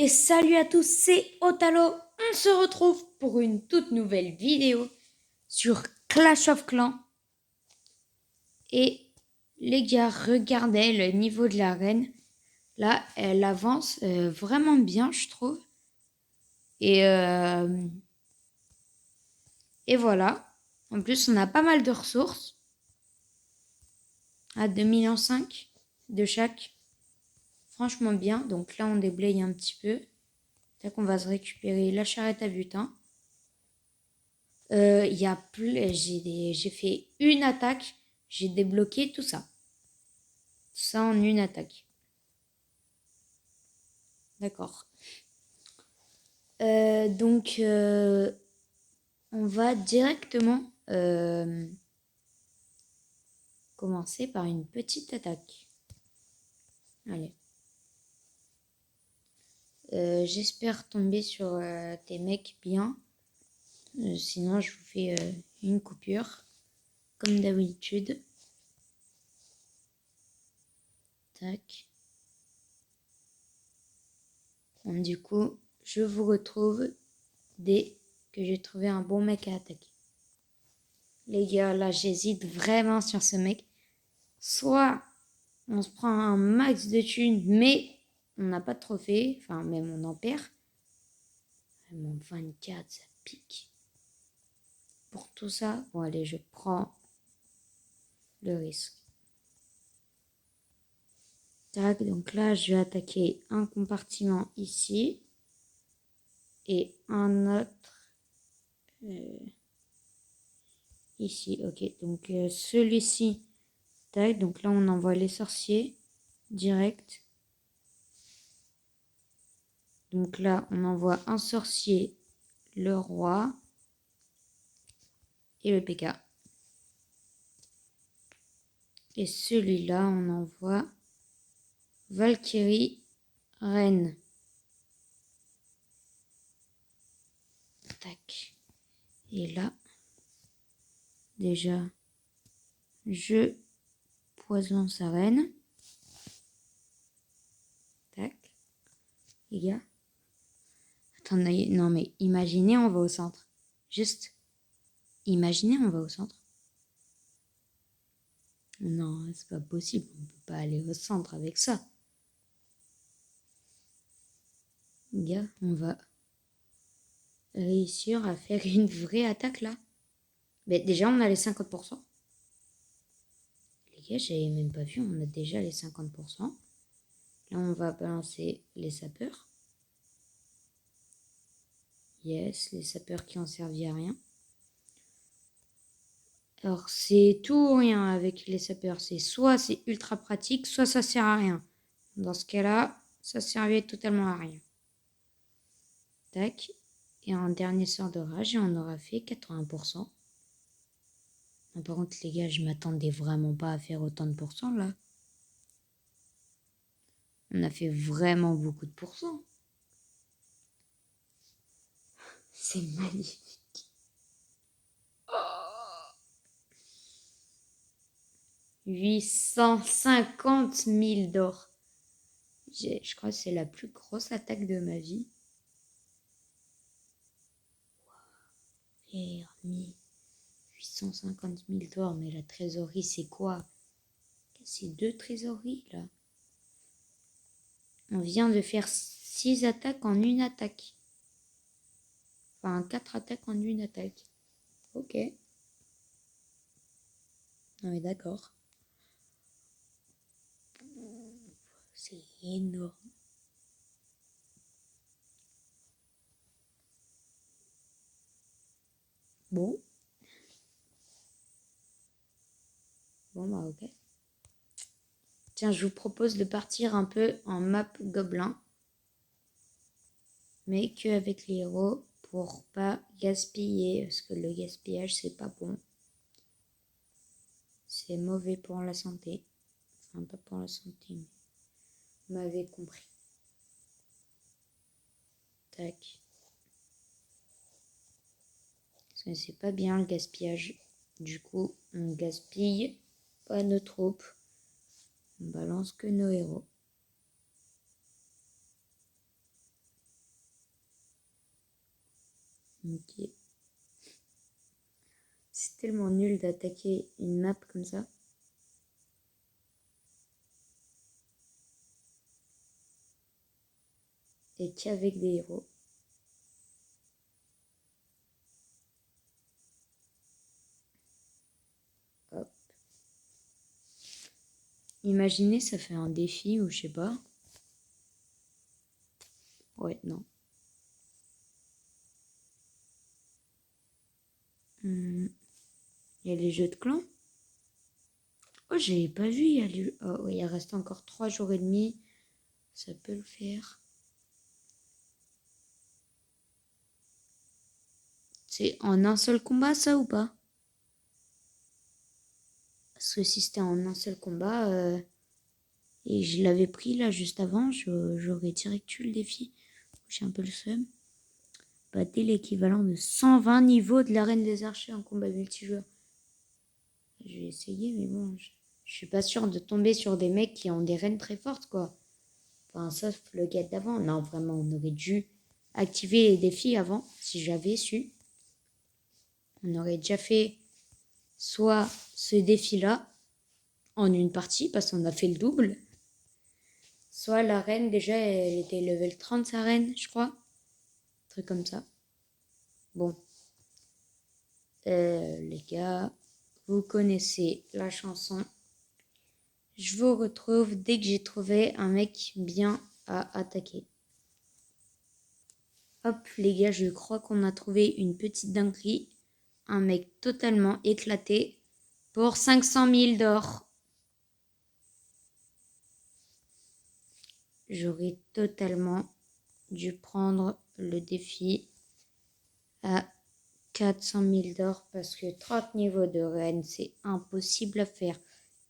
Et salut à tous, c'est Otalo. On se retrouve pour une toute nouvelle vidéo sur Clash of Clans. Et les gars, regardez le niveau de la reine. Là, elle avance vraiment bien, je trouve. Et voilà. En plus, on a pas mal de ressources. À 2,5 millions de chaque. Franchement bien. Donc là, on déblaye un petit peu. Tac, on va se récupérer la charrette à butin. J'ai fait une attaque, j'ai débloqué tout ça. Tout ça en une attaque. D'accord. Donc, on va directement commencer par une petite attaque. Allez. J'espère tomber sur tes mecs bien. Sinon, je vous fais une coupure, comme d'habitude. Tac. Bon, du coup, je vous retrouve dès que j'ai trouvé un bon mec à attaquer. Les gars, là, j'hésite vraiment sur ce mec. Soit on se prend un max de thunes, mais on n'a pas de trophée. Enfin, même on en perd. Mon 24, ça pique. Pour tout ça, bon, allez, je prends le risque. Tac, donc là, je vais attaquer un compartiment ici. Et un autre ici. Ok, donc celui-ci. Tac, donc là, on envoie les sorciers direct. Donc là, on envoie un sorcier, le roi et le PK. Et celui-là, on envoie Valkyrie, reine. Tac. Et là, déjà, je poisonne sa reine. Tac. Les gars. Attendez, non mais imaginez, on va au centre. Juste, imaginez, on va au centre. Non, c'est pas possible, on peut pas aller au centre avec ça. Les gars, on va réussir à faire une vraie attaque là. Mais déjà, on a les 50%. Les gars, j'avais même pas vu, on a déjà les 50%. Là, on va balancer les sapeurs. Yes, les sapeurs qui ont servi à rien. Alors, c'est tout ou rien avec les sapeurs. C'est soit c'est ultra pratique, soit ça sert à rien. Dans ce cas-là, ça servait totalement à rien. Tac. Et un dernier sort de rage et on aura fait 80%. Non, par contre, les gars, je m'attendais vraiment pas à faire autant de pourcents là. On a fait vraiment beaucoup de pourcents. C'est magnifique. 850 000 d'or. Je crois que c'est la plus grosse attaque de ma vie. Et 850 000 d'or, mais la trésorerie, c'est quoi? C'est 2 trésoreries, là. On vient de faire 6 attaques en une attaque. Enfin, 4 attaques en une attaque. Ok. Non mais d'accord. C'est énorme. Bon. Bon bah ok. Tiens, je vous propose de partir un peu en map gobelin. Mais qu'avec les héros pour pas gaspiller. Parce que le gaspillage, c'est pas bon. C'est mauvais pour la santé. Enfin, pas pour la santé, mais vous m'avez compris. Tac. Parce que c'est pas bien le gaspillage. Du coup, on gaspille pas nos troupes. On balance que nos héros. Ok. C'est tellement nul d'attaquer une map comme ça. Et qu'avec des héros. Hop. Imaginez, ça fait un défi ou je sais pas. Ouais, non. Il y a les jeux de clans. Oh, j'avais pas vu. Oh, il reste encore 3 jours et demi. Ça peut le faire. C'est en un seul combat, ça, ou pas? Parce que si c'était en un seul combat, et je l'avais pris là juste avant, j'aurais direct eu le défi. J'ai un peu le seum. Battez l'équivalent de 120 niveaux de l'arène des archers en combat multijoueur. Je vais essayer, mais bon, je suis pas sûre de tomber sur des mecs qui ont des reines très fortes, quoi. Enfin, sauf le gars d'avant. Non, vraiment, on aurait dû activer les défis avant, si j'avais su. On aurait déjà fait soit ce défi-là en une partie, parce qu'on a fait le double, soit la reine, déjà, elle était level 30, sa reine, je crois. Un truc comme ça. Bon. Les gars, vous connaissez la chanson. Je vous retrouve dès que j'ai trouvé un mec bien à attaquer. Hop, les gars, je crois qu'on a trouvé une petite dinguerie. Un mec totalement éclaté pour 500 000 d'or. J'aurais totalement dû prendre le défi à 400 000 d'or parce que 30 niveaux de reine, c'est impossible à faire.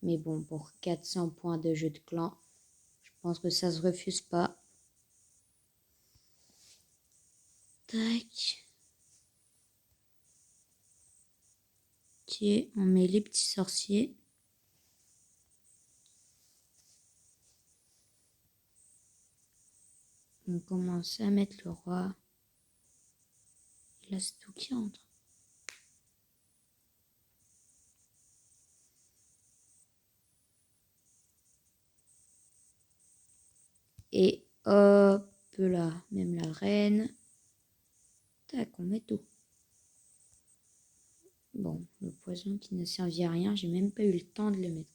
Mais bon, pour 400 points de jeu de clan, je pense que ça se refuse pas. Tac. Ok, on met les petits sorciers. On commence à mettre le roi. Et là, c'est tout qui entre. Et hop là, même la reine. Tac, on met tout. Bon, le poison qui ne servit à rien, j'ai même pas eu le temps de le mettre.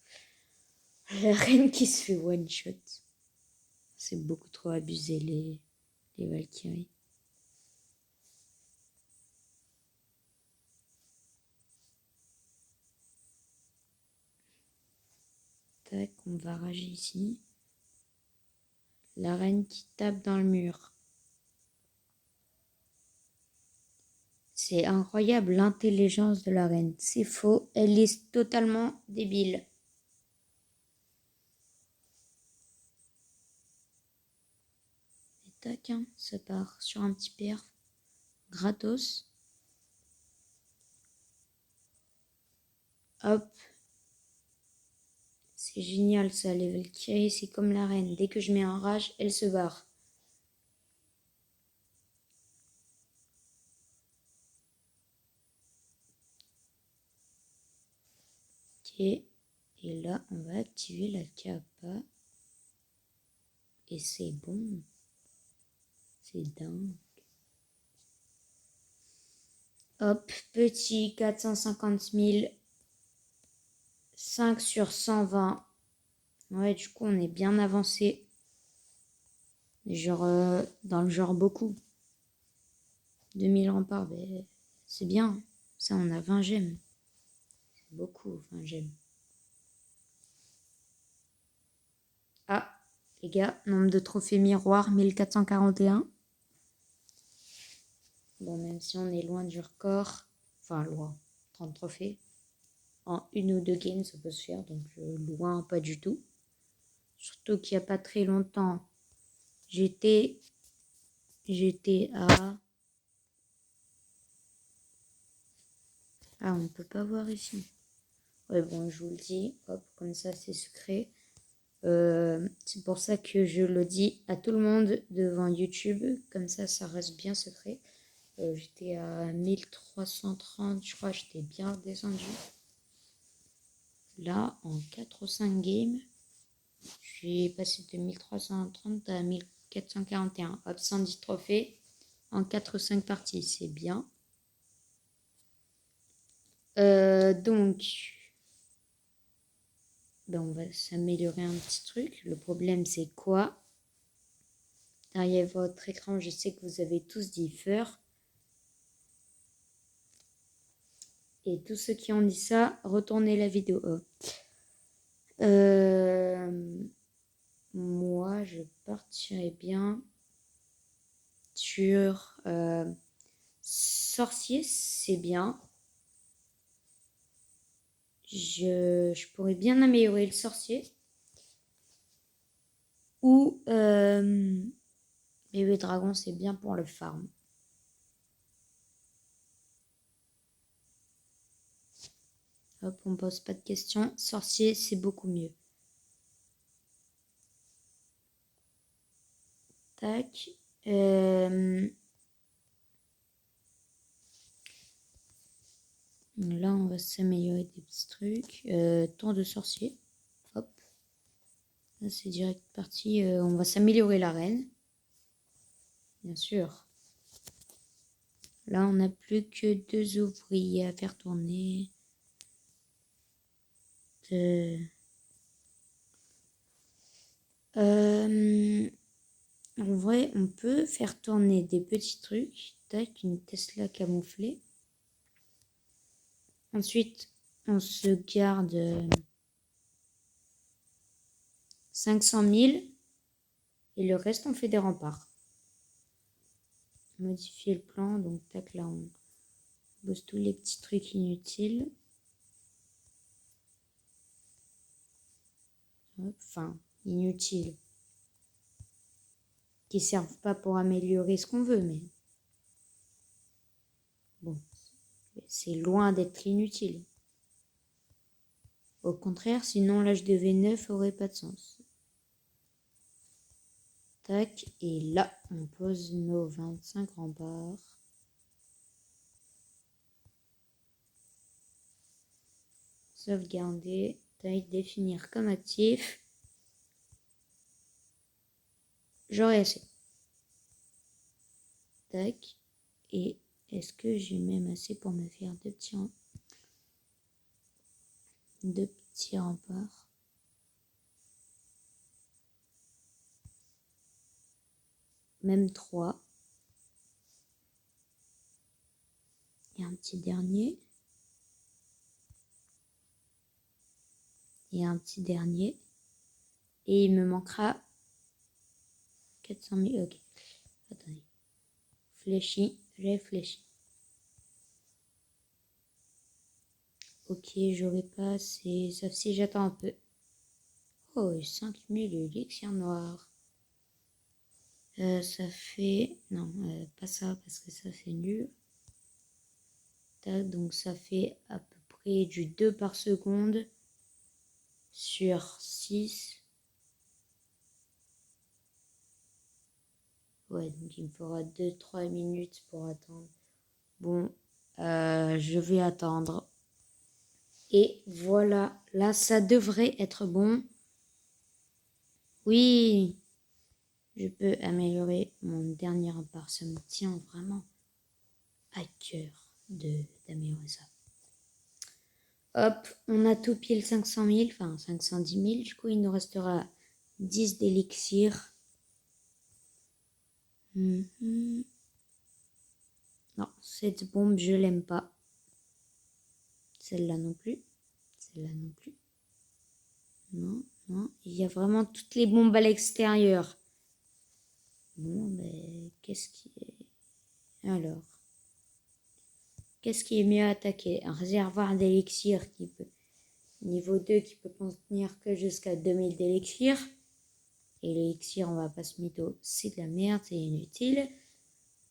La reine qui se fait one shot. C'est beaucoup trop abusé les Valkyries. Tac, on va rager ici. La reine qui tape dans le mur. C'est incroyable l'intelligence de la reine. C'est faux, elle est totalement débile. Et tac, hein, ça part sur un petit perf. Gratos. Hop. C'est génial ça, les Valkyries, c'est comme la reine. Dès que je mets en rage, elle se barre. Ok. Et là, on va activer la capa. Et c'est bon. C'est dingue. Hop, petit 450 000. 5 sur 120. Ouais, du coup, on est bien avancé. Genre, dans le genre beaucoup. 2000 remparts, ben, c'est bien. Ça, on a 20 gemmes. C'est beaucoup, 20 gemmes. Ah, les gars, nombre de trophées miroirs, 1441. Bon, même si on est loin du record, enfin loin, 30 trophées. En une ou deux games, ça peut se faire, donc loin, pas du tout. Surtout qu'il n'y a pas très longtemps, j'étais à... Ah, on ne peut pas voir ici. Ouais, bon, je vous le dis, hop, comme ça, c'est secret. C'est pour ça que je le dis à tout le monde devant YouTube, comme ça reste bien secret. J'étais à 1330, je crois, j'étais bien descendu. Là, en 4 ou 5 games, je suis passé de 1330 à 1441. Hop, 110 trophées en 4 ou 5 parties, c'est bien. Donc, on va s'améliorer un petit truc. Le problème, c'est quoi? Derrière votre écran, je sais que vous avez tous dit Feur. Et tous ceux qui ont dit ça, retournez la vidéo. Moi, je partirais bien sur sorcier, c'est bien. Je pourrais bien améliorer le sorcier. Ou bébé dragon, c'est bien pour le farm. Hop, on pose pas de questions. Sorcier, c'est beaucoup mieux. Tac. Là, on va s'améliorer des petits trucs. Tour de sorcier. Hop. Là, c'est direct parti. On va s'améliorer la reine. Bien sûr. Là, on n'a plus que 2 ouvriers à faire tourner. En vrai, on peut faire tourner des petits trucs. Tac, une Tesla camouflée. Ensuite, on se garde 500 000. Et le reste, on fait des remparts. Modifier le plan. Donc, tac, là, on bosse tous les petits trucs inutiles. Enfin, inutiles. Qui servent pas pour améliorer ce qu'on veut, mais... Bon, c'est loin d'être inutile. Au contraire, sinon l'âge de V9 aurait pas de sens. Tac, et là, on pose nos 25 remparts. Sauvegarder, tac, définir comme actif. J'aurai assez. Tac, et est-ce que j'ai même assez pour me faire 2 petits remparts? Même 3. Et un petit dernier. Et un petit dernier. Et il me manquera 400 000. Ok. Attendez. Fléchi. Réfléchis. Ok, j'aurais pas assez. Sauf si j'attends un peu. Oh, 5000 élixirs noirs. Ça fait... Non, pas ça, parce que ça c'est nul. Tac, donc ça fait à peu près du 2 par seconde sur 6. Ouais, donc il me faudra 2-3 minutes pour attendre. Bon, je vais attendre. Et voilà, là ça devrait être bon. Oui, je peux améliorer mon dernier rempart. Ça me tient vraiment à cœur d'améliorer ça. Hop, on a tout pile 500 000, enfin 510 000. Du coup, il nous restera 10 d'élixir. Non, cette bombe, je l'aime pas. Celle-là non plus. Celle-là non plus. Non, non. Il y a vraiment toutes les bombes à l'extérieur. Bon, mais qu'est-ce qui est... Alors, qu'est-ce qui est mieux à attaquer? Un réservoir d'élixir qui peut... Niveau 2 qui peut contenir que jusqu'à 2000 d'élixir. Et l'élixir, on va pas se mytho, c'est de la merde, c'est inutile.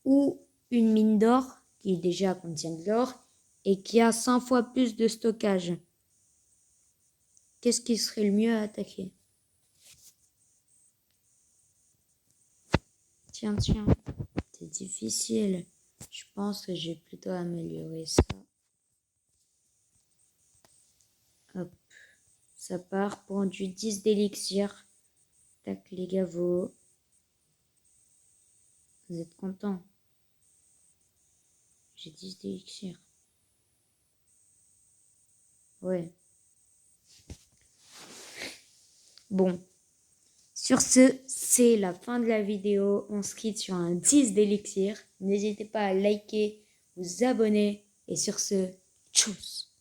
Ou une mine d'or qui déjà contient de l'or et qui a 100 fois plus de stockage. Qu'est-ce qui serait le mieux à attaquer? Tiens, c'est difficile. Je pense que j'ai plutôt amélioré ça. Hop. Ça part pour du 10 d'élixir. Tac, les gars, vous êtes contents? J'ai 10 d'élixir. Ouais. Bon. Sur ce, c'est la fin de la vidéo. On se quitte sur un 10 d'élixir. N'hésitez pas à liker, vous abonner. Et sur ce, tchuss!